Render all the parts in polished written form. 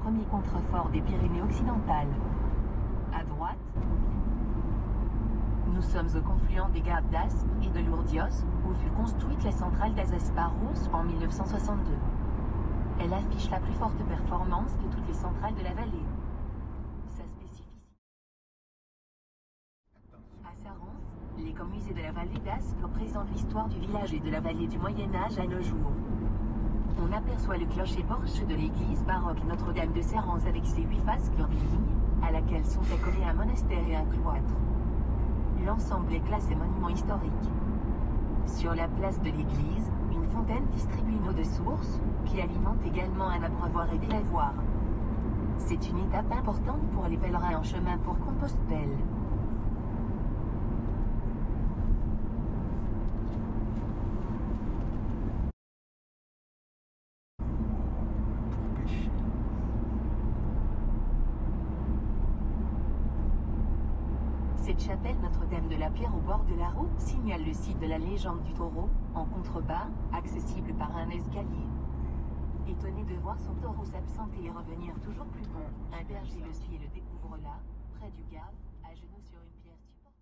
premiers contreforts des Pyrénées occidentales. À droite, nous sommes au confluent des Gardes d'Aspe et de Lourdios, où fut construite la centrale d'Azasparros en 1962. Elle affiche la plus forte performance de toutes les centrales de la vallée. Sa spécificité. À Sarens, l'écomusée de la vallée d'Aspe représente l'histoire du village et de la vallée du Moyen-Âge à nos jours. On aperçoit le clocher-porche de l'église baroque Notre-Dame de Sarens avec ses 8 faces curvilignes, à laquelle sont accolés un monastère et un cloître. L'ensemble est classé monument historique. Sur la place de l'église, une fontaine distribue une eau de source, qui alimente également un abreuvoir et des lavoirs. C'est une étape importante pour les pèlerins en chemin pour Compostelle. Cette chapelle Notre-Dame de la Pierre au bord de la route signale le site de la légende du taureau, en contrebas, accessible par un escalier. Étonné de voir son taureau s'absenter et revenir toujours plus bon, un berger le suit et le découvre là, près du Gave, à genoux sur une pierre supportant.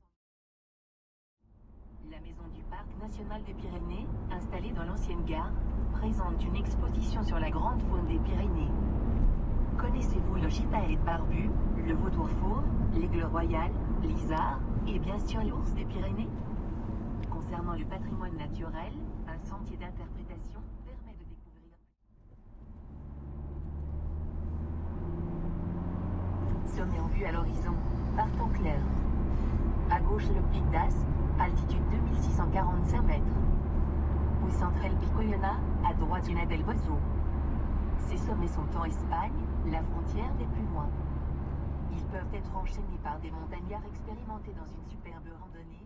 La maison du Parc national des Pyrénées, installée dans l'ancienne gare, présente une exposition sur la grande faune des Pyrénées. Connaissez-vous le gypaète barbu, le vautour fauve, l'aigle royal, l'isard, et bien sûr l'ours des Pyrénées? Concernant le patrimoine naturel, un sentier d'interprétation permet de découvrir. Sommet en vue à l'horizon, par temps clair. À gauche le pic d'Aspe, altitude 2645 mètres. Au centre El Picoyona, à droite une del Bozo. Ces sommets sont en Espagne, la frontière n'est plus loin. Ils peuvent être enchaînés par des montagnards expérimentés dans une superbe randonnée,